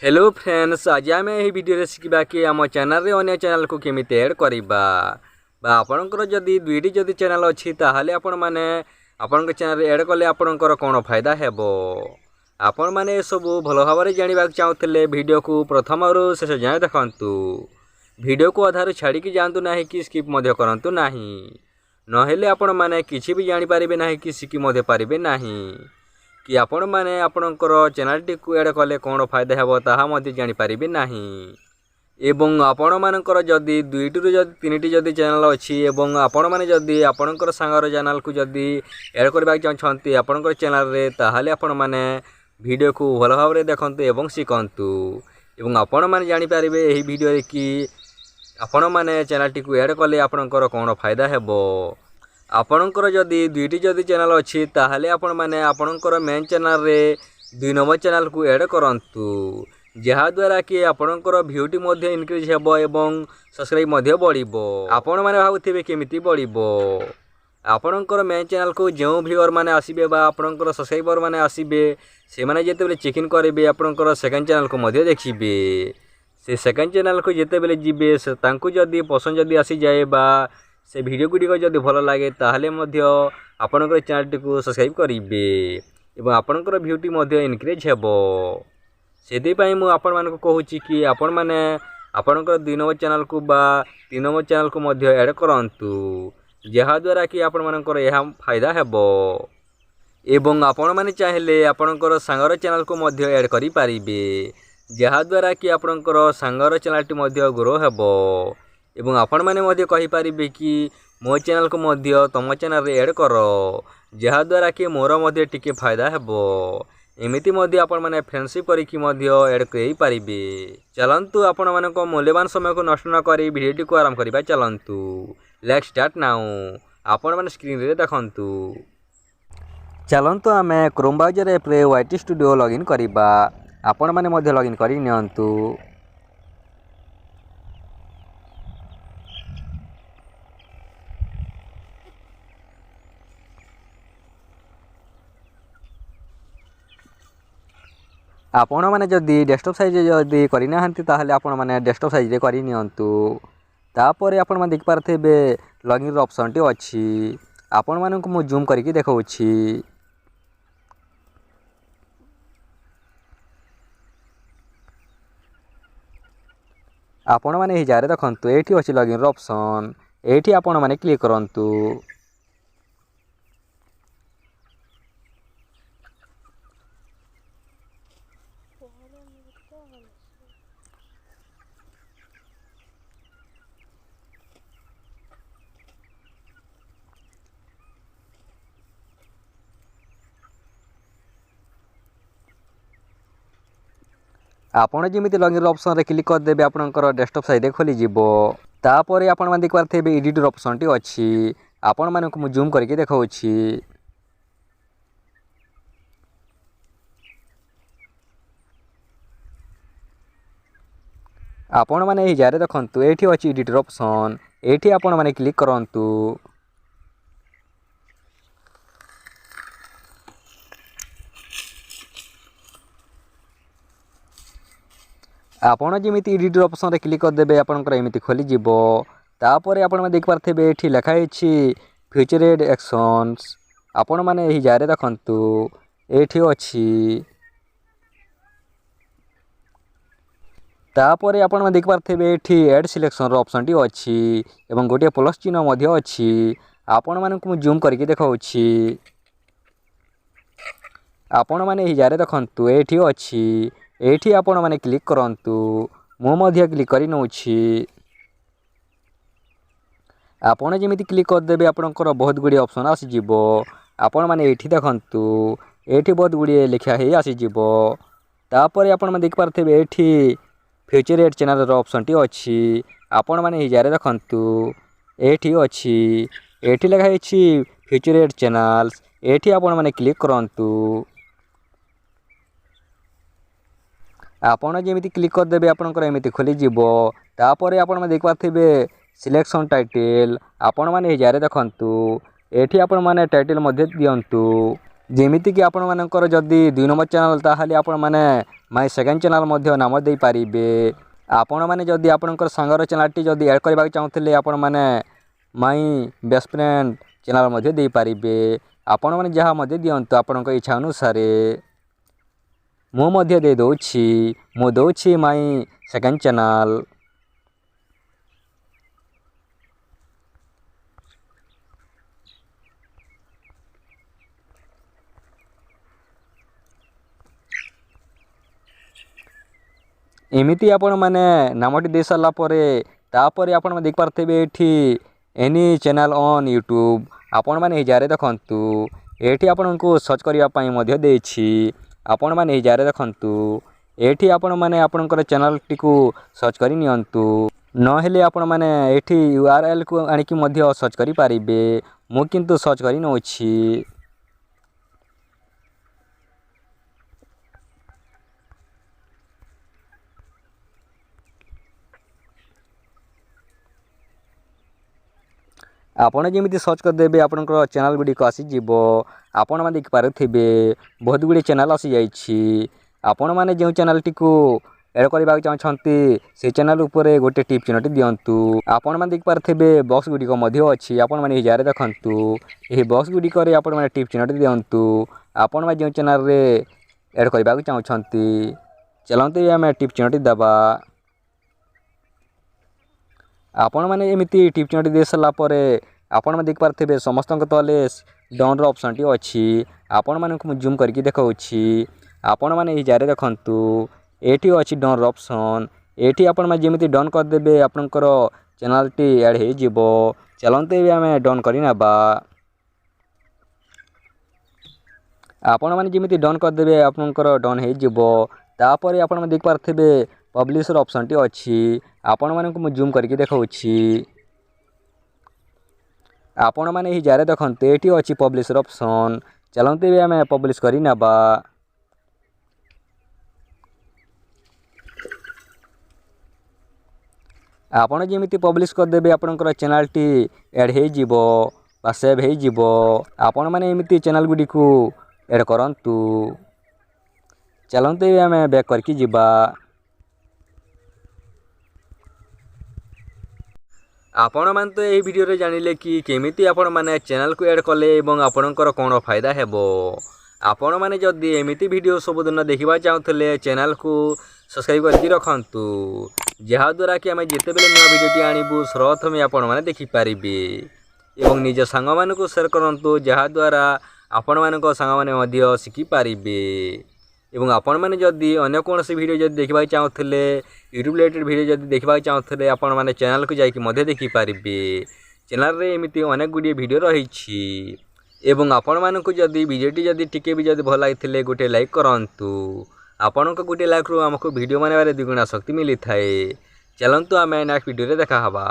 Hello friends, आज आम यही भिडियो शिखा कि आम चैनल अन्य चैनल को केमी एड करवा आपणकर जदि दुईटी जदि चैनल अच्छी ताहले आपण माने आपण चैनल एड कले आपणकर कौन फायदा हेब आपण माने सब भल भाव जानवा चाहूले वीडियो को प्रथम शेष जाए देखु वीडियो को अधार छाड़ी जातु ना कि स्किप करूँ ना नहेले आपण माने किसी भी जानीपारे ना कि शिखी पारे ना कि आपण माने आपणकर चैनल को एड कले कौन फायदा हेब ताहा जानीपारे ना एवं आपण मानकर जदि दुईटू जदि तीन जदि चैनल अच्छी एवं आपण माने जदि आपणकर सांगर चैनल को जदि एड करबा चाहते आपणकर चैनल रे ताहाले आपण माने वीडियो को भल भाव देखंतु एवं शिखंतु एवं आपण माने जानि पारिबे एही वीडियो रे कि आपण माने चैनल को एड कले आपणकर कौन फायदा हेब आपणकर जदि दुईटी जदि चैनल अच्छी ताहाले आपण माने आपणकर मेन चैनल रे 2 नंबर चैनल को एड करंतु जहाद्वारा कि आपणकर भ्यूटी इनक्रीज हेब एवं सब्सक्राइब बढ़िबो आपण माने भाबुथिबे केमिति बढ़िबो आपणकर मेन चैनल को जो व्यूअर माने आसीबे बा आपणकर सब्सक्राइबर माने आसीबे से माने जेतेबेले चेक इन करेबे आपणकर सेकंड चैनल को मध्य देखिबे से सेकंड चैनल को जेतेबेले जिबे से तांको जदि पसंद जदि आसी जाए बा से वीडियो गुड़िक जदि भल लगे ताहले मध्य आपणकर चैनल को सब्सक्राइब करेंगे एवं आपणकर भ्यूटी इनक्रीज हेब से आपण मानक कहूँ कि आपण माने आपणकर 2 नंबर चैनल को बा 3 नंबर चैनल को मध्य ऐड करंतु जहाद्वारा कि आपण मानकर यह फायदा हेब एवं आपण माने चाहेले आपणकर सांगर चैनल को मध्य ऐड करि पारिबे जहाद्वारा कि आपणकर सांगर चैनल मध्य ग्रो हेब एवं आपण माने मध्य कहि पारिबे कि मो चैनल को मध्य तम चैनल रे ऐड कर जहाद्वारा कि मोर मध्य टिके फायदा हेबो एमिति मध्य आपण माने फ्रेंडशिप करिकि मध्य ऐड करि पारिबे। चलंतु आपण मानक मूल्यवान समय को नष्ट न करी वीडियो को आरंभ करिबा। चलंतु लेट्स स्टार्ट नाउ। आपण माने स्क्रीन रे देखंतु। चलंतु आमे क्रोम ब्राउजर ऐप रे YT स्टूडियो लॉगिन करिबा। आपण माने मध्य लॉगिन करि नियंतु। आपण माने जदि डेस्कटॉप साइज जदि करना ताहले आपण माने डेस्कटॉप साइज रे करि नियंतु। तापर आपण माने देख पारथेबे लॉगिन ऑप्शन टी अछि। आपण माने को मु जूम करके देखाउछि। आपण माने ही जारे देखंतु एठी अछि लॉगिन ऑप्शन एठी आपण माने क्लिक करंतु। आपण जमिति लॉगिन ऑप्शन रे क्लिक कर देबे आपनकर डेस्कटॉप साइड खोली जिवो। तापर आपण माने देख पारथेबे एडिटर ऑप्शन टी अछि। आपण माने को जूम करके देखाउछि। आपण माने ही जारे देखंतु एठी अछि एडिटर ऑप्शन एठी आपण माने क्लिक करंतु। आपण जमिति एडिटर ऑप्शन रे क्लिक कर देबे आपनकर एमिति खोली जिवो। तापर आपण माने देख पारथेबे एठी लिखा अछि फ्यूचर एक्शंस। आपण माने ही जारे देखंतु एठी अछि। तापर आपण माने देख पारथेबे एठी ऐड सिलेक्शन रो ऑप्शन टी अछि एवं गोटे प्लस चिन्ह मध्य अछि। आपण माने को जूम करके देखाउछि। आपण माने ही जारे देखंतु एठी अछि एठी आपण माने क्लिक करंतु। मो मध्य क्लिक करि नउछि। आपण जेमिति क्लिक कर देबे आपनकर बहुत गुडी ऑप्शन आसी जिवो। आपण माने एठी देखंतु एठी बहुत गुडी लिखा हे आसी जिवो। तापर आपण माने देख पारथेबे एठी फ्यूचर एड चैनल रो ऑप्शन टी अछि। आपण माने ही जारे देखंतु एठी अछि एठी लिखा अछि फ्यूचर एड चैनल्स एठी आपण माने क्लिक करंतु। आपण जेमिति क्लिक कर देबे आपनकर एमिति खोली जिवो। तापर आपण माने देख पारथेबे सिलेक्शन टाइटल आपण माने ही जारे देखंतु एठी आपण माने टाइटल मध्ये दियंतु। ଯେମିତିକି ଆପଣମାନଙ୍କର ଯଦି 2 ନମ୍ବର ଚ୍ୟାନେଲ୍ ତାହେଲେ ଆପଣମାନେ ମାଇ ସେକେଣ୍ଡ ଚ୍ୟାନେଲ୍ ମଧ୍ୟ ନାମ ଦେଇପାରିବେ। ଆପଣମାନେ ଯଦି ଆପଣଙ୍କର ସାଙ୍ଗର ଚ୍ୟାନେଲ୍ଟି ଯଦି ଆଡ଼୍ କରିବାକୁ ଚାହୁଁଥିଲେ ଆପଣମାନେ ମାଇ ବେଷ୍ଟ ଫ୍ରେଣ୍ଡ ଚ୍ୟାନେଲ୍ ମଧ୍ୟ ଦେଇପାରିବେ। ଆପଣମାନେ ଯାହା ମଧ୍ୟ ଦିଅନ୍ତୁ ଆପଣଙ୍କ ଇଚ୍ଛା ଅନୁସାରେ। ମୁଁ ମଧ୍ୟ ଦେଇଦେଉଛି, ମୁଁ ଦେଉଛି ମାଇ ସେକେଣ୍ଡ ଚ୍ୟାନେଲ୍। ଏମିତି ଆପଣମାନେ ନାମଟି ଦେଇ ସାରିଲା ପରେ ତାପରେ ଆପଣମାନେ ଦେଖିପାରୁଥିବେ ଏଠି ଏନି ଚ୍ୟାନେଲ୍ ଅନ୍ ୟୁଟ୍ୟୁବ୍। ଆପଣମାନେ ଏହି ଜାଗାରେ ଦେଖନ୍ତୁ, ଏଠି ଆପଣଙ୍କୁ ସର୍ଚ୍ଚ କରିବା ପାଇଁ ମଧ୍ୟ ଦେଇଛି। ଆପଣମାନେ ଏହି ଜାଗାରେ ଦେଖନ୍ତୁ, ଏଠି ଆପଣମାନେ ଆପଣଙ୍କର ଚ୍ୟାନେଲ୍ଟିକୁ ସର୍ଚ୍ଚ କରି ନିଅନ୍ତୁ। ନହେଲେ ଆପଣମାନେ ଏଠି URLକୁ ଆଣିକି ମଧ୍ୟ ସର୍ଚ୍ଚ କରିପାରିବେ। ମୁଁ କିନ୍ତୁ ସର୍ଚ୍ଚ କରି ନେଉଛି। ଆପଣ ଯେମିତି ସର୍ଚ୍ଚ କରିଦେବେ ଆପଣଙ୍କର ଚ୍ୟାନେଲ୍ ଗୁଡ଼ିକ ଆସିଯିବ। ଆପଣମାନେ ଦେଖିପାରୁଥିବେ ବହୁତ ଗୁଡ଼ିଏ ଚ୍ୟାନେଲ୍ ଆସିଯାଇଛି। ଆପଣମାନେ ଯେଉଁ ଚ୍ୟାନେଲ୍ଟିକୁ ଆଡ଼୍ କରିବାକୁ ଚାହୁଁଛନ୍ତି ସେ ଚ୍ୟାନେଲ୍ ଉପରେ ଗୋଟେ ଟିପ୍ ଚିହ୍ନଟି ଦିଅନ୍ତୁ। ଆପଣମାନେ ଦେଖିପାରୁଥିବେ ବକ୍ସ ଗୁଡ଼ିକ ମଧ୍ୟ ଅଛି। ଆପଣମାନେ ଏହି ଜାଗାରେ ଦେଖନ୍ତୁ, ଏହି ବକ୍ସ ଗୁଡ଼ିକରେ ଆପଣମାନେ ଟିପ୍ ଚିହ୍ନଟି ଦିଅନ୍ତୁ। ଆପଣମାନେ ଯେଉଁ ଚ୍ୟାନେଲ୍ରେ ଆଡ଼୍ କରିବାକୁ ଚାହୁଁଛନ୍ତି ଚାଲନ୍ତୁ ଆମେ ଟିପ୍ ଚିହ୍ନଟି ଦେବା। ଆପଣମାନେ ଏମିତି ଟିପ୍ ଚିହ୍ନଟି ଦେଇ ସାରିଲା ପରେ ଆପଣମାନେ ଦେଖିପାରୁଥିବେ ସମସ୍ତଙ୍କ ତଳେ ଡନ୍ର ଅପସନ୍ଟି ଅଛି। ଆପଣମାନଙ୍କୁ ମୁଁ ଜୁମ୍ କରିକି ଦେଖାଉଛି। ଆପଣମାନେ ଏହି ଜାଗାରେ ଦେଖନ୍ତୁ, ଏଠି ଅଛି ଡନ୍ର ଅପସନ୍। ଏଠି ଆପଣମାନେ ଯେମିତି ଡନ୍ କରିଦେବେ ଆପଣଙ୍କର ଚ୍ୟାନେଲ୍ଟି ଆଡ଼୍ ହୋଇଯିବ। ଚାଲନ୍ତୁ ଏବେ ଆମେ ଡନ୍ କରି ନେବା। ଆପଣମାନେ ଯେମିତି ଡନ୍ କରିଦେବେ ଆପଣଙ୍କର ଡନ୍ ହୋଇଯିବ। ତାପରେ ଆପଣମାନେ ଦେଖିପାରୁଥିବେ ପବ୍ଲିଶର ଅପସନ୍ଟି ଅଛି। ଆପଣମାନଙ୍କୁ ମୁଁ ଜୁମ୍ କରିକି ଦେଖାଉଛି। ଆପଣମାନେ ଏହି ଜାଗାରେ ଦେଖନ୍ତୁ, ଏଠି ଅଛି ପବ୍ଲିଶର ଅପସନ୍। ଚାଲନ୍ତୁ ଏବେ ଆମେ ପବ୍ଲିଶ କରି ନେବା। ଆପଣ ଯେମିତି ପବ୍ଲିଶ କରିଦେବେ ଆପଣଙ୍କର ଚ୍ୟାନେଲ୍ଟି ଆଡ଼୍ ହୋଇଯିବ ବା ସେଭ୍ ହୋଇଯିବ। ଆପଣମାନେ ଏମିତି ଚ୍ୟାନେଲ୍ ଗୁଡ଼ିକୁ ଆଡ଼୍ କରନ୍ତୁ। ଚାଲନ୍ତୁ ଏବେ ଆମେ ବ୍ୟାକ୍ କରିକି ଯିବା। ଆପଣମାନେ ତ ଏହି ଭିଡ଼ିଓରେ ଜାଣିଲେ କି କେମିତି ଆପଣମାନେ ଚ୍ୟାନେଲ୍କୁ ଆଡ଼୍ କଲେ ଏବଂ ଆପଣଙ୍କର କ'ଣ ଫାଇଦା ହେବ। ଆପଣମାନେ ଯଦି ଏମିତି ଭିଡ଼ିଓ ସବୁଦିନ ଦେଖିବାକୁ ଚାହୁଁଥିଲେ ଚ୍ୟାନେଲ୍କୁ ସବସ୍କ୍ରାଇବ୍ କରିକି ରଖନ୍ତୁ, ଯାହାଦ୍ୱାରା କି ଆମେ ଯେତେବେଳେ ନୂଆ ଭିଡ଼ିଓଟି ଆଣିବୁ ସର୍ବପ୍ରଥମେ ଆପଣମାନେ ଦେଖିପାରିବେ। ଏବଂ ନିଜ ସାଙ୍ଗମାନଙ୍କୁ ସେୟାର କରନ୍ତୁ, ଯାହାଦ୍ୱାରା ଆପଣମାନଙ୍କ ସାଙ୍ଗମାନେ ମଧ୍ୟ ଶିଖିପାରିବେ। ଏବଂ ଆପଣମାନେ ଯଦି ଅନ୍ୟ କୌଣସି ଭିଡ଼ିଓ ଯଦି ଦେଖିବାକୁ ଚାହୁଁଥିଲେ ୟୁଟ୍ୟୁବ୍ ରିଲେଟେଡ଼୍ ଭିଡ଼ିଓ ଯଦି ଦେଖିବାକୁ ଚାହୁଁଥିଲେ ଆପଣମାନେ ଚ୍ୟାନେଲ୍କୁ ଯାଇକି ମଧ୍ୟ ଦେଖିପାରିବେ। ଚ୍ୟାନେଲ୍ରେ ଏମିତି ଅନେକ ଗୁଡ଼ିଏ ଭିଡ଼ିଓ ରହିଛି। ଏବଂ ଆପଣମାନଙ୍କୁ ଯଦି ଭିଡ଼ିଓଟି ଯଦି ଟିକେ ବି ଯଦି ଭଲ ଲାଗିଥିଲେ ଗୋଟେ ଲାଇକ୍ କରନ୍ତୁ। ଆପଣଙ୍କ ଗୋଟେ ଲାଇକ୍ରୁ ଆମକୁ ଭିଡ଼ିଓ ବନାଇବାରେ ଦ୍ୱିଗୁଣା ଶକ୍ତି ମିଳିଥାଏ। ଚାଲନ୍ତୁ ଆମେ ନେକ୍ସଟ ଭିଡ଼ିଓରେ ଦେଖା ହେବା।